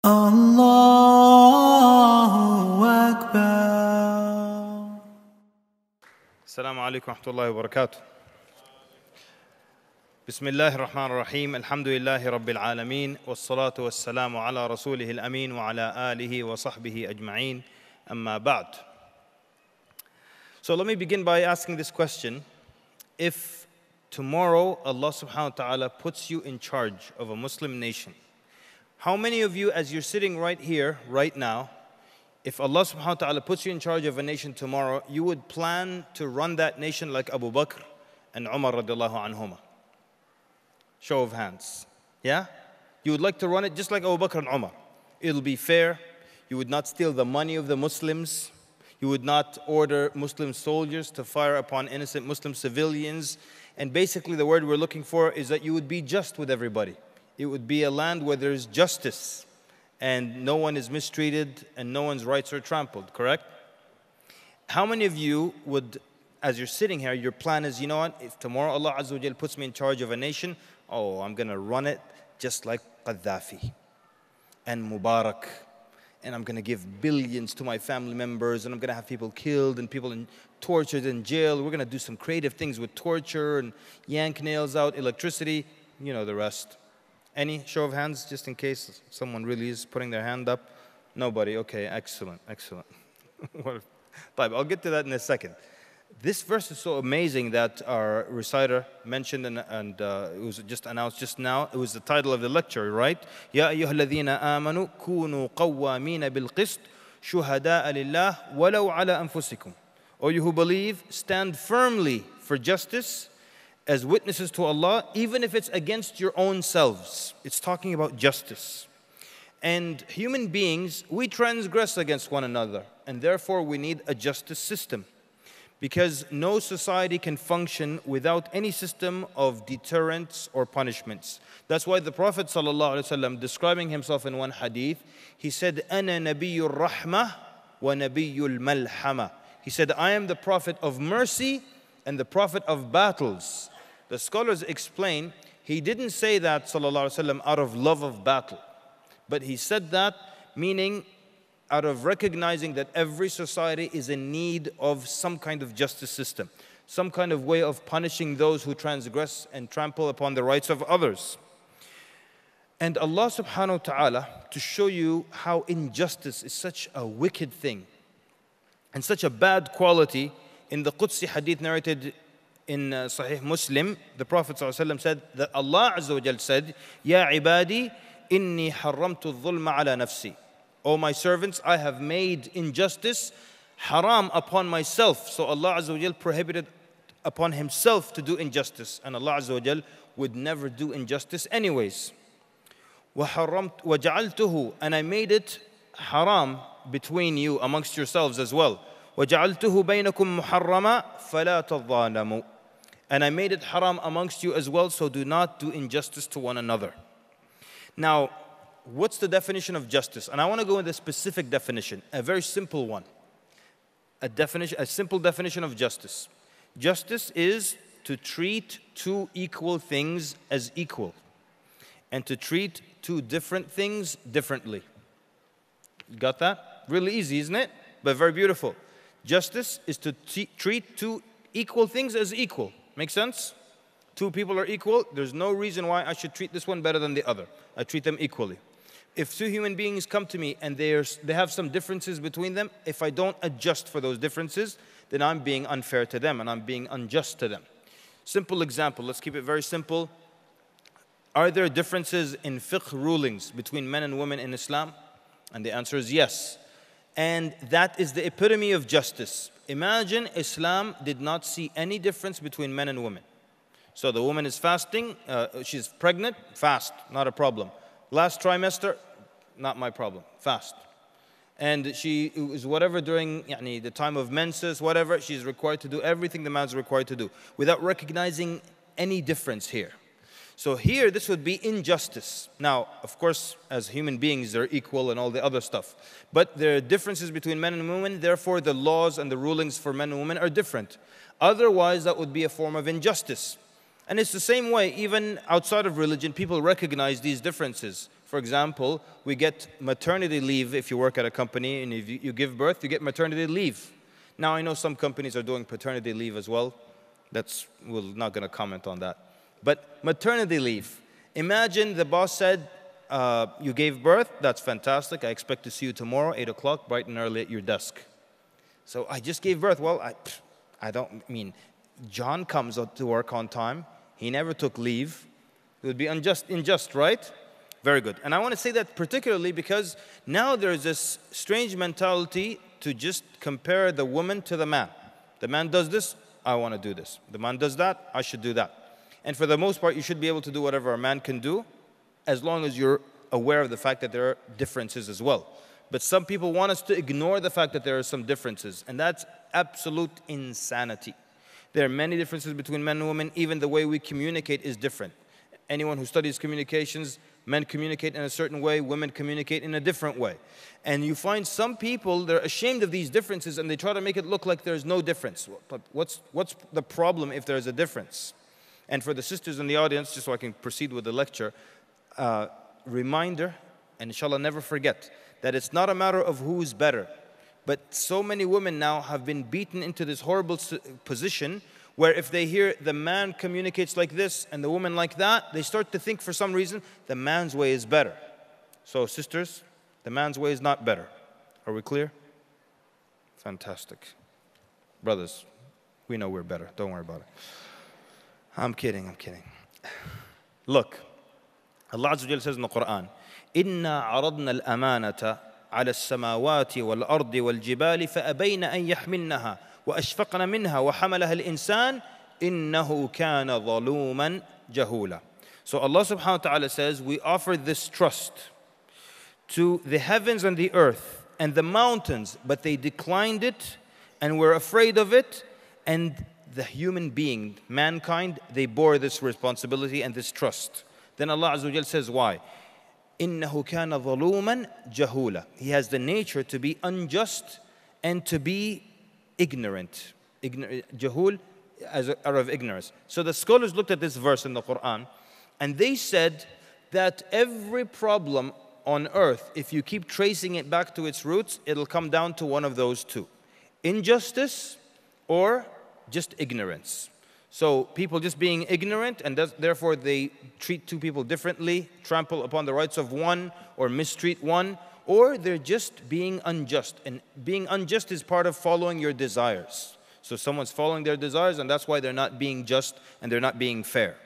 Allahu Akbar. Assalamu alaikum wa rahmatullahi wa barakatuh. Bismillahir Rahmanir Rahim. Alhamdulillahi Rabbil Alameen. Wassalatu wassalamu ala rasulihil ameen wa ala alihi wa sahbihi ajma'een. Amma ba'd. So let me begin by asking this question. If tomorrow Allah subhanahu wa ta'ala puts you in charge of a Muslim nation, how many of you, as you're sitting right here, right now, if Allah subhanahu wa ta'ala puts you in charge of a nation tomorrow, you would plan to run that nation like Abu Bakr and Umar radiallahu anhuma? Show of hands. Yeah? You would like to run it just like Abu Bakr and Umar. It'll be fair. You would not steal the money of the Muslims. You would not order Muslim soldiers to fire upon innocent Muslim civilians. And basically the word we're looking for is that you would be just with everybody. It would be a land where there's justice and no one is mistreated and no one's rights are trampled, correct? How many of you would, as you're sitting here, your plan is, you know what, if tomorrow Allah Azza wa Jal puts me in charge of a nation, oh, I'm going to run it just like Gaddafi and Mubarak, and I'm going to give billions to my family members, and I'm going to have people killed and people tortured in jail. We're going to do some creative things with torture and yank nails out, electricity, you know the rest. Any show of hands, just in case someone really is putting their hand up? Nobody. Okay, excellent, excellent. I'll get to that in a second. This verse is so amazing that our reciter mentioned, and it was just announced just now. It was the title of the lecture, right? Ya ayyuhalladhina amanu kunu qawwamina bil qist shuhada'a lillah walau ala anfusikum. O you who believe, stand firmly for justice as witnesses to Allah, even if it's against your own selves. It's talking about justice. And human beings, we transgress against one another, and therefore we need a justice system. Because no society can function without any system of deterrence or punishments. That's why the Prophet ﷺ, describing himself in one hadith, he said, أَنَا نَبِيُّ الرَّحْمَةِ وَنَبِيُّ الْمَلْحَمَةِ. He said, I am the Prophet of mercy and the Prophet of battles. The scholars explain, he didn't say that ﷺ out of love of battle, but he said that meaning out of recognizing that every society is in need of some kind of justice system, some kind of way of punishing those who transgress and trample upon the rights of others. And Allah subhanahu wa ta'ala, to show you how injustice is such a wicked thing and such a bad quality, in the Qudsi hadith narrated in Sahih Muslim, the Prophet ﷺ said that Allah Azza wa Jal said, Ya ibadi, inni haramtu dhulma ala nafsi. O my servants, I have made injustice haram upon myself. So Allah Azza wa Jal prohibited upon himself to do injustice. And Allah Azza wa Jal would never do injustice anyways. وَجَعَلْتُهُ, and I made it haram between you, amongst yourselves as well. وَجَعَلْتُهُ بَيْنَكُمْ مُحَرَّمًا فَلَا تَظَالَمُوا. And I made it haram amongst you as well, so do not do injustice to one another. Now, what's the definition of justice? And I want to go into a specific definition, a very simple one. A simple definition of justice. Justice is to treat two equal things as equal, and to treat two different things differently. You got that? Really easy, isn't it? But very beautiful. Justice is to treat two equal things as equal. Make sense? Two people are equal. There's no reason why I should treat this one better than the other. I treat them equally. If two human beings come to me and they have some differences between them, if I don't adjust for those differences, then I'm being unfair to them and I'm being unjust to them. Simple example. Let's keep it very simple. Are there differences in fiqh rulings between men and women in Islam? And the answer is yes. And that is the epitome of justice. Imagine Islam did not see any difference between men and women. So the woman is fasting, she's pregnant, fast, not a problem. Last trimester, not my problem, fast. And she is whatever during the time of menses, whatever, she's required to do everything the man's required to do without recognizing any difference here. So here, this would be injustice. Now, of course, as human beings, they're equal and all the other stuff. But there are differences between men and women, therefore the laws and the rulings for men and women are different. Otherwise, that would be a form of injustice. And it's the same way, even outside of religion, people recognize these differences. For example, we get maternity leave if you work at a company, and if you give birth, you get maternity leave. Now, I know some companies are doing paternity leave as well. We're not going to comment on that. But maternity leave. Imagine the boss said, you gave birth, that's fantastic. I expect to see you tomorrow, 8 o'clock, bright and early at your desk. So I just gave birth. Well, John comes to work on time. He never took leave. It would be unjust, right? Very good. And I want to say that particularly because now there's this strange mentality to just compare the woman to the man. The man does this, I want to do this. The man does that, I should do that. And for the most part, you should be able to do whatever a man can do, as long as you're aware of the fact that there are differences as well. But some people want us to ignore the fact that there are some differences, and that's absolute insanity. There are many differences between men and women. Even the way we communicate is different. Anyone who studies communications, men communicate in a certain way, women communicate in a different way. And you find some people, they're ashamed of these differences and they try to make it look like there's no difference. But what's the problem if there's a difference? And for the sisters in the audience, just so I can proceed with the lecture, reminder, and inshallah never forget, that it's not a matter of who's better. But so many women now have been beaten into this horrible position where if they hear the man communicates like this and the woman like that, they start to think for some reason the man's way is better. So sisters, the man's way is not better. Are we clear? Fantastic. Brothers, we know we're better. Don't worry about it. I'm kidding. Look, Allah Azza wa Jalla says in the Quran, إِنَّا عَرَضْنَا الْأَمَانَةَ على السماوات والأرض والجبال فأبين أن يحملنها وأشفقن منها وحملها الإنسان إنه كان ظلوما جهولا. So Allah subhanahu wa ta'ala says, we offered this trust to the heavens and the earth and the mountains, but they declined it and were afraid of it, and the human being, mankind, they bore this responsibility and this trust. Then Allah Azza wa Jalla says, why? إِنَّهُ كَانَ ظَلُومًا جَهُولًا. He has the nature to be unjust and to be ignorant. Jahul, out of ignorance. So the scholars looked at this verse in the Quran and they said that every problem on earth, if you keep tracing it back to its roots, it'll come down to one of those two: injustice or just ignorance. So people just being ignorant, and therefore they treat two people differently, trample upon the rights of one, or mistreat one, or they're just being unjust. And being unjust is part of following your desires. So someone's following their desires, and that's why they're not being just and they're not being fair.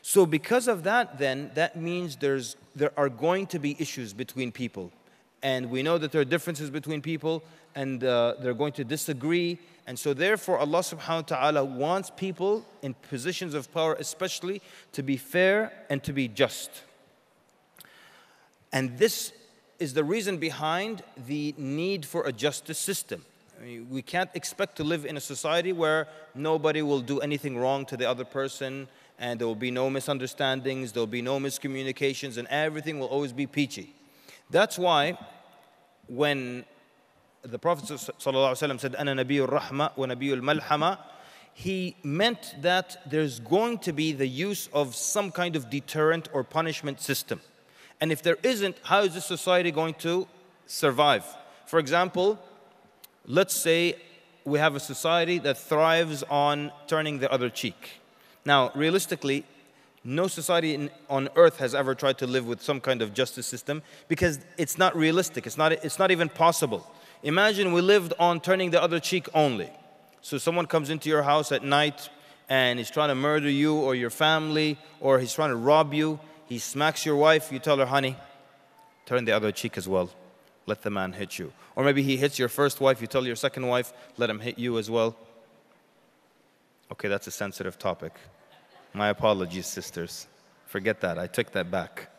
So because of that, then, that means there are going to be issues between people. And we know that there are differences between people, and they're going to disagree. And so therefore, Allah subhanahu wa ta'ala wants people in positions of power especially to be fair and to be just. And this is the reason behind the need for a justice system. I mean, we can't expect to live in a society where nobody will do anything wrong to the other person, and there will be no misunderstandings, there will be no miscommunications, and everything will always be peachy. That's why when the Prophet ﷺ said, "Ana Nabiyul Rahma wa Nabiyul Malhama," he meant that there's going to be the use of some kind of deterrent or punishment system. And if there isn't, how is this society going to survive? For example, let's say we have a society that thrives on turning the other cheek. Now, realistically, no society on earth has ever tried to live with some kind of justice system because it's not realistic. It's not even possible. Imagine we lived on turning the other cheek only. So someone comes into your house at night and he's trying to murder you or your family, or he's trying to rob you. He smacks your wife. You tell her, honey, turn the other cheek as well. Let the man hit you. Or maybe he hits your first wife. You tell your second wife, let him hit you as well. Okay, that's a sensitive topic. My apologies, sisters. Forget that. I took that back.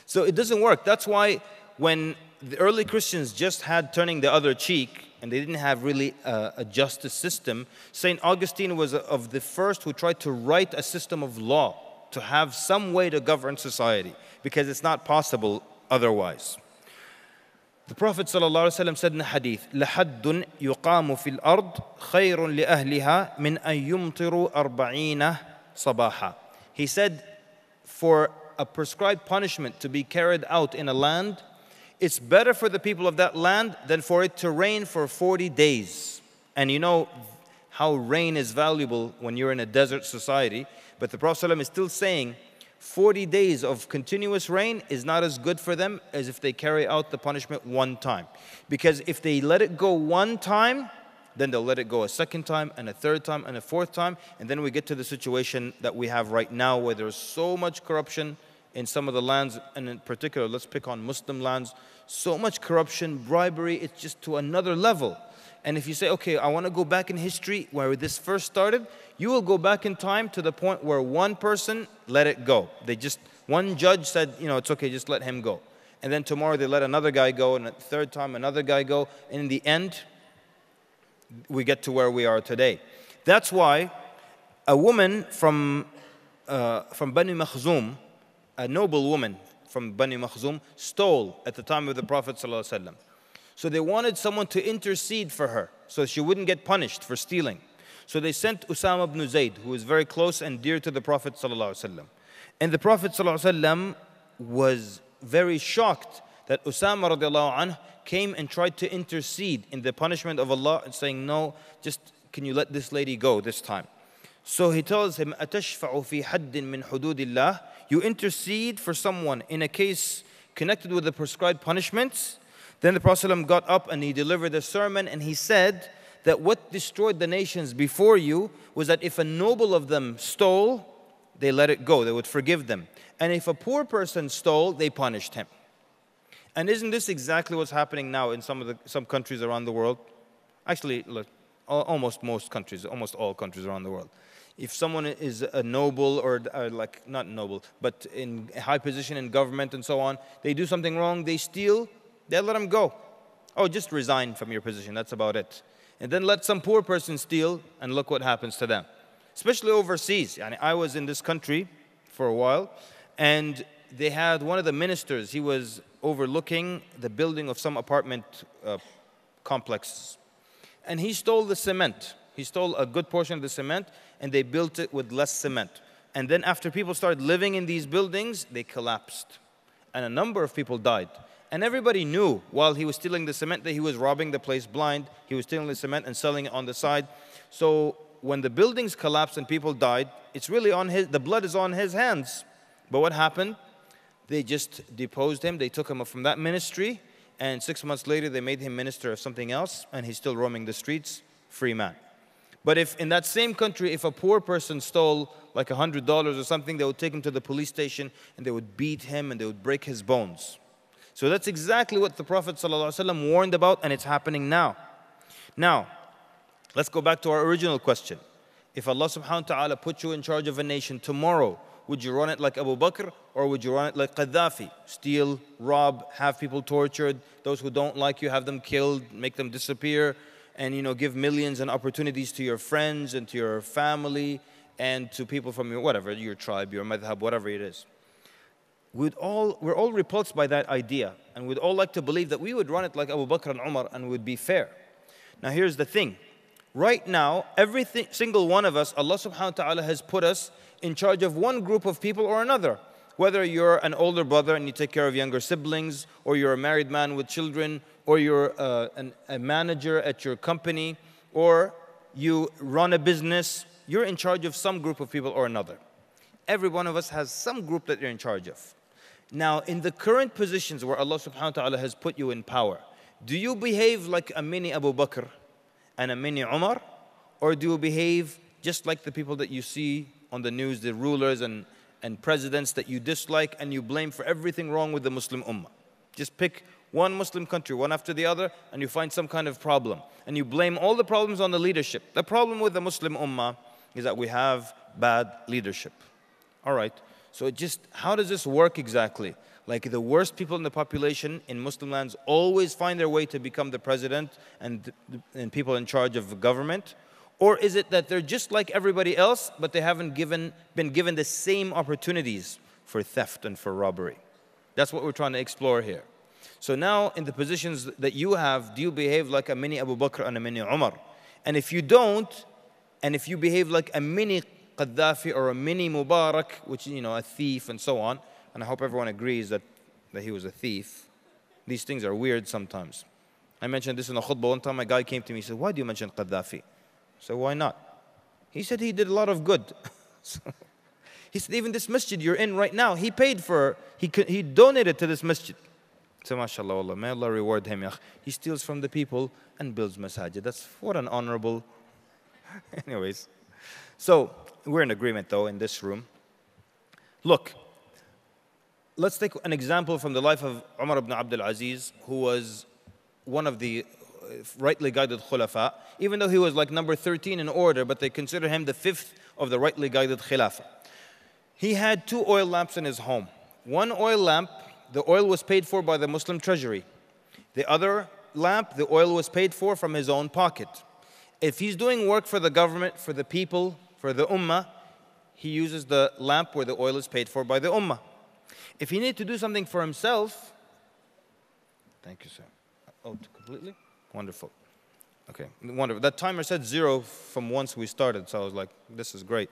So it doesn't work. That's why when the early Christians just had turning the other cheek, and they didn't have really a justice system, St. Augustine was of the first who tried to write a system of law to have some way to govern society, because it's not possible otherwise. The Prophet ﷺ said in the hadith, لَحَدٌّ يُقَامُ فِي الْأَرْضِ خَيْرٌ لِأَهْلِهَا مِنْ أَن يُمْطِرُوا 40 صَبَاحًا. He said, for a prescribed punishment to be carried out in a land, it's better for the people of that land than for it to rain for 40 days. And you know how rain is valuable when you're in a desert society. But the Prophet ﷺ is still saying 40 days of continuous rain is not as good for them as if they carry out the punishment one time. Because if they let it go one time, then they'll let it go a second time and a third time and a fourth time. And then we get to the situation that we have right now where there's so much corruption in some of the lands, and in particular, let's pick on Muslim lands, so much corruption, bribery, it's just to another level. And if you say, okay, I want to go back in history where this first started, you will go back in time to the point where one person let it go. One judge said, you know, it's okay, just let him go. And then tomorrow they let another guy go, and the third time another guy go. And in the end, we get to where we are today. That's why a woman from Bani Makhzum, a noble woman from Bani Makhzum, stole at the time of the Prophet ﷺ. So they wanted someone to intercede for her so she wouldn't get punished for stealing. So they sent Usama ibn Zayd, who was very close and dear to the Prophet ﷺ. And the Prophet ﷺ was very shocked that Usama radiallahu anhu came and tried to intercede in the punishment of Allah, and saying, no, just can you let this lady go this time? So he tells him, أَتَشْفَعُ فِي حَدٍّ مِّن حُدُودِ اللَّهِ, you intercede for someone in a case connected with the prescribed punishments. Then the Prophet ﷺ got up and he delivered a sermon, and he said that what destroyed the nations before you was that if a noble of them stole, they let it go, they would forgive them. And if a poor person stole, they punished him. And isn't this exactly what's happening now in some countries around the world? Actually, look, almost most countries, almost all countries around the world. If someone is a noble or like not noble, but in a high position in government and so on, they do something wrong, they steal, they let them go. Oh, just resign from your position, that's about it. And then let some poor person steal, and look what happens to them. Especially overseas. I was in this country for a while, and they had one of the ministers, he was overlooking the building of some apartment complexes. And he stole the cement. He stole a good portion of the cement, and they built it with less cement. And then after people started living in these buildings, they collapsed. And a number of people died. And everybody knew while he was stealing the cement that he was robbing the place blind. He was stealing the cement and selling it on the side. So when the buildings collapsed and people died, it's really on the blood is on his hands. But what happened? They just deposed him. They took him from that ministry. And 6 months later, they made him minister of something else. And he's still roaming the streets, free man. But if in that same country, if a poor person stole like $100 or something, they would take him to the police station and they would beat him and they would break his bones. So that's exactly what the Prophet ﷺ warned about, and it's happening now. Now, let's go back to our original question. If Allah subhanahu wa ta'ala put you in charge of a nation tomorrow, would you run it like Abu Bakr, or would you run it like Gaddafi? Steal, rob, have people tortured, those who don't like you, have them killed, make them disappear, and give millions and opportunities to your friends and to your family and to people from your tribe, your madhab, whatever it is. We're all repulsed by that idea, and we'd all like to believe that we would run it like Abu Bakr and Umar and would be fair. Now here's the thing. Right now, every single one of us, Allah subhanahu wa ta'ala has put us in charge of one group of people or another. Whether you're an older brother and you take care of younger siblings, or you're a married man with children, or you're a manager at your company, or you run a business, you're in charge of some group of people or another. Every one of us has some group that you're in charge of. Now, in the current positions where Allah subhanahu wa ta'ala has put you in power, do you behave like a mini Abu Bakr and a mini Umar? Or do you behave just like the people that you see on the news, the rulers and presidents that you dislike, and you blame for everything wrong with the Muslim Ummah? Just pick one Muslim country, one after the other, and you find some kind of problem. And you blame all the problems on the leadership. The problem with the Muslim Ummah is that we have bad leadership. All right. So how does this work exactly? Like the worst people in the population in Muslim lands always find their way to become the president and people in charge of the government? Or is it that they're just like everybody else, but they haven't been given the same opportunities for theft and for robbery? That's what we're trying to explore here. So now in the positions that you have, do you behave like a mini Abu Bakr and a mini Umar? And if you don't, and if you behave like a mini Gaddafi or a mini Mubarak, which, a thief and so on, and I hope everyone agrees that he was a thief. These things are weird sometimes. I mentioned this in a khutbah. One time a guy came to me, he said, why do you mention Gaddafi? So why not? He said he did a lot of good. He said, even this masjid you're in right now, he paid for, he donated to this masjid. So mashallah, Allah, may Allah reward him. He steals from the people and builds masajid. That's what an honorable. Anyways, so we're in agreement though in this room. Look, let's take an example from the life of Umar ibn Abdul Aziz, who was one of the rightly guided khulafa, even though he was like number 13 in order, but they consider him the 5th of the rightly guided khilafah. He had 2 oil lamps in his home. One oil lamp, the oil was paid for by the Muslim treasury. The other lamp, the oil was paid for from his own pocket. If he's doing work for the government, for the people, for the ummah, he uses the lamp where the oil is paid for by the ummah. If he needs to do something for himself, thank you, sir. Oh, completely? Wonderful. Okay, wonderful. That timer said 0 from once we started, so I was like, this is great.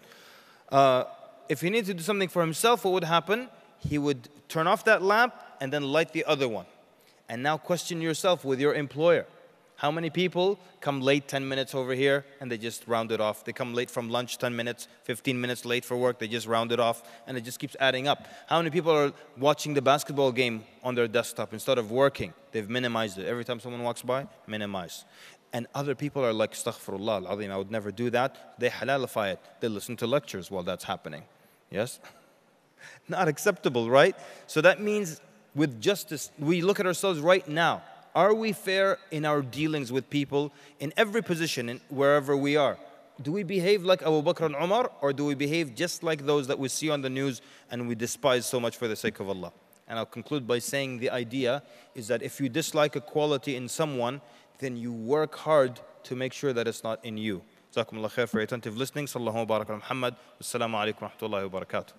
If he needs to do something for himself, what would happen? He would turn off that lamp and then light the other one. And now question yourself with your employer. How many people come late 10 minutes over here and they just round it off? They come late from lunch 10 minutes, 15 minutes late for work, they just round it off, and it just keeps adding up. How many people are watching the basketball game on their desktop instead of working? They've minimized it. Every time someone walks by, minimize. And other people are like, astaghfirullah al-azim, I would never do that. They halalify it. They listen to lectures while that's happening. Yes? Not acceptable, right? So that means with justice, we look at ourselves right now. Are we fair in our dealings with people in every position, in wherever we are? Do we behave like Abu Bakr and Umar, or do we behave just like those that we see on the news and we despise so much for the sake of Allah? And I'll conclude by saying the idea is that if you dislike a quality in someone, then you work hard to make sure that it's not in you. Jazakumullah khair for your attentive listening. Sallallahu barak ala Muhammad. Wassalamu alaikum wa rahmatullahi wa barakatuh.